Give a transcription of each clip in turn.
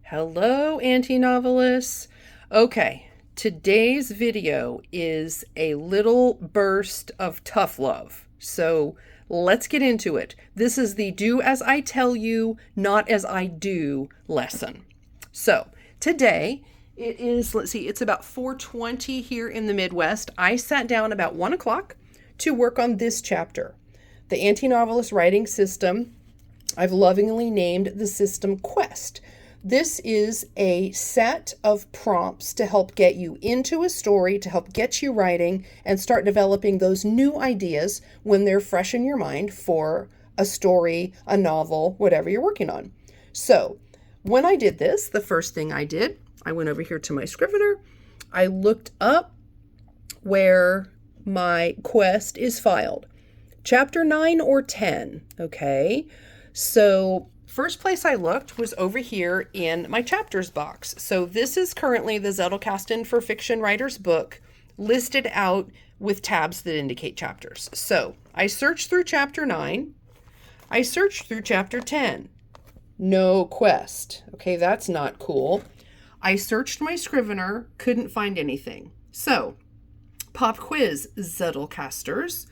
Hello, anti-novelists. Okay, today's video is a little burst of tough love. So let's get into it. This is the do as I tell you, not as I do lesson. So today it is, let's see, it's about 4:20 here in the Midwest. I sat down about 1 o'clock to work on this chapter. The anti-novelist writing system, I've lovingly named the system Quest. This is a set of prompts to help get you into a story, to help get you writing and start developing those new ideas when they're fresh in your mind for a story, a novel, whatever you're working on. So when I did this, the first thing I did, I went over here to my Scrivener. I looked up where my quest is filed. Chapter 9 or 10, okay? So first place I looked was over here in my chapters box. So this is currently the Zettelkasten for Fiction Writers book listed out with tabs that indicate chapters. So I searched through chapter 9. I searched through chapter 10. No quest. Okay, that's not cool. I searched my Scrivener, couldn't find anything. So pop quiz, Zettelkasters.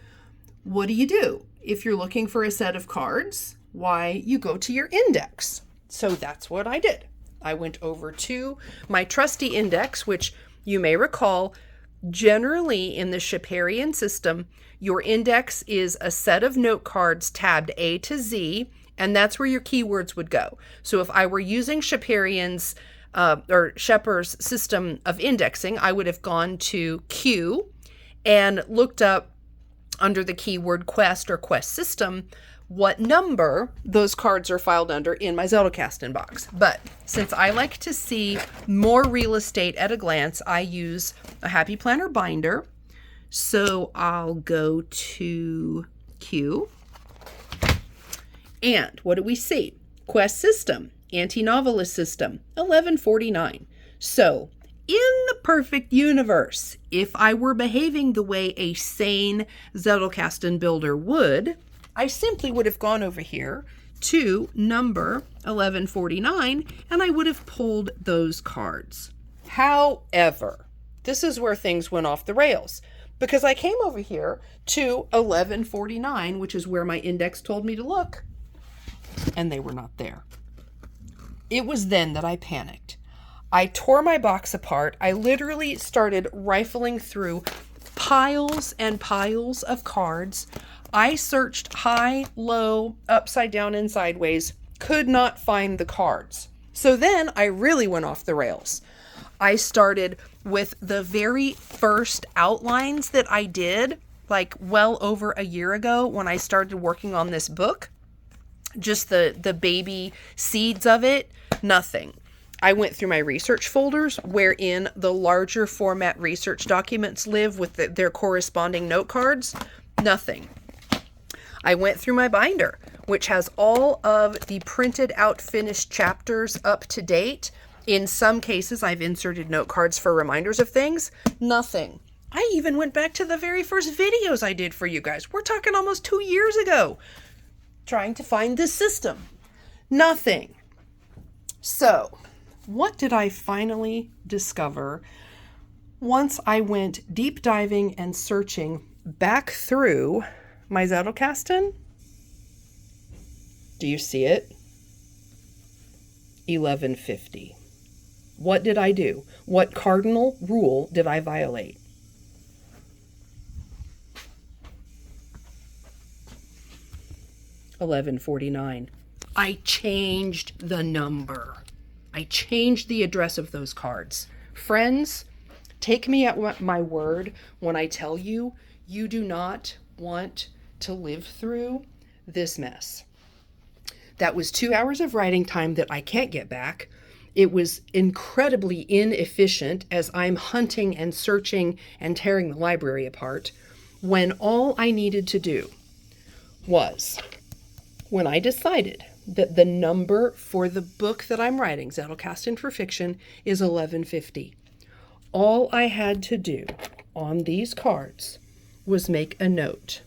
What do? If you're looking for a set of cards, why, you go to your index. So that's what I did. I went over to my trusty index, which you may recall, generally in the Scheperian system, your index is a set of note cards tabbed A to Z, and that's where your keywords would go. So if I were using Scheperian's or Scheper's system of indexing, I would have gone to Q and looked up under the keyword quest or quest system what number those cards are filed under in my Zettelkasten box. But since I like to see more real estate at a glance, I use a Happy Planner binder. So I'll go to Q. And what do we see? Quest system, anti-novelist system, 1149. So in the perfect universe, if I were behaving the way a sane Zettelkasten builder would, I simply would have gone over here to number 1149 and I would have pulled those cards. However, this is where things went off the rails because I came over here to 1149, which is where my index told me to look, and they were not there. It was then that I panicked. I tore my box apart. I literally started rifling through piles and piles of cards. I searched high, low, upside down, and sideways, could not find the cards. So then I really went off the rails. I started with the very first outlines that I did, like well over a year ago when I started working on this book. Just the baby seeds of it, nothing. I went through my research folders wherein the larger format research documents live with their corresponding note cards, nothing. I went through my binder, which has all of the printed out finished chapters up to date. In some cases, I've inserted note cards for reminders of things. Nothing. I even went back to the very first videos I did for you guys. We're talking almost 2 years ago, trying to find this system. Nothing. So, what did I finally discover once I went deep diving and searching back through my Zettelkasten? Do you see it? 1150. What did I do? What cardinal rule did I violate? $11.49. I changed the number. I changed the address of those cards. Friends, take me at my word when I tell you, you do not want to live through this mess. That was 2 hours of writing time that I can't get back. It was incredibly inefficient as I'm hunting and searching and tearing the library apart when all I needed to do was, when I decided that the number for the book that I'm writing, Zettelkasten for Fiction, is 1150. All I had to do on these cards was make a note.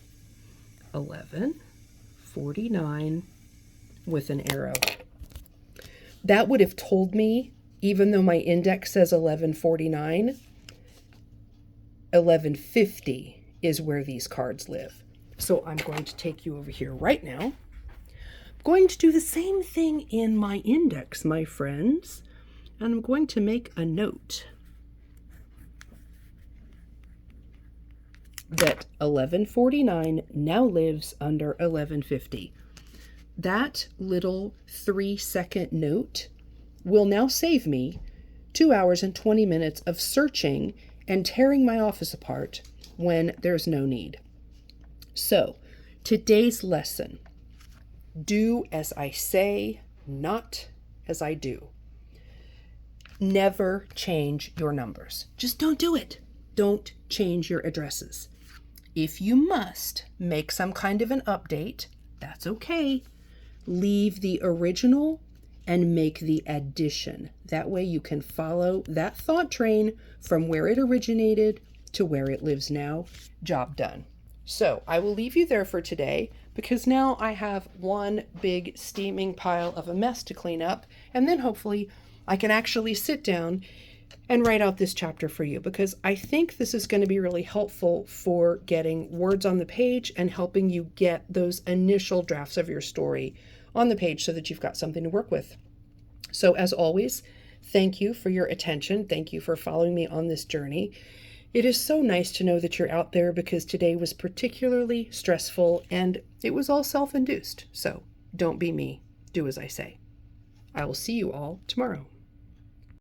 1149 with an arrow. That would have told me, even though my index says 1149, 1150 is where these cards live. So I'm going to take you over here right now. I'm going to do the same thing in my index, my friends, and I'm going to make a note that 1149 now lives under 1150. That little 3-second note will now save me 2 hours and 20 minutes of searching and tearing my office apart when there's no need. So, today's lesson: do as I say, not as I do. Never change your numbers. Just don't do it. Don't change your addresses. If you must make some kind of an update, that's okay. Leave the original and make the addition. That way you can follow that thought train from where it originated to where it lives now. Job done. So I will leave you there for today, because now I have one big steaming pile of a mess to clean up, and then hopefully I can actually sit down and write out this chapter for you, because I think this is going to be really helpful for getting words on the page and helping you get those initial drafts of your story on the page so that you've got something to work with. So as always, thank you for your attention. Thank you for following me on this journey. It is so nice to know that you're out there, because today was particularly stressful and it was all self-induced. So don't be me. Do as I say. I will see you all tomorrow.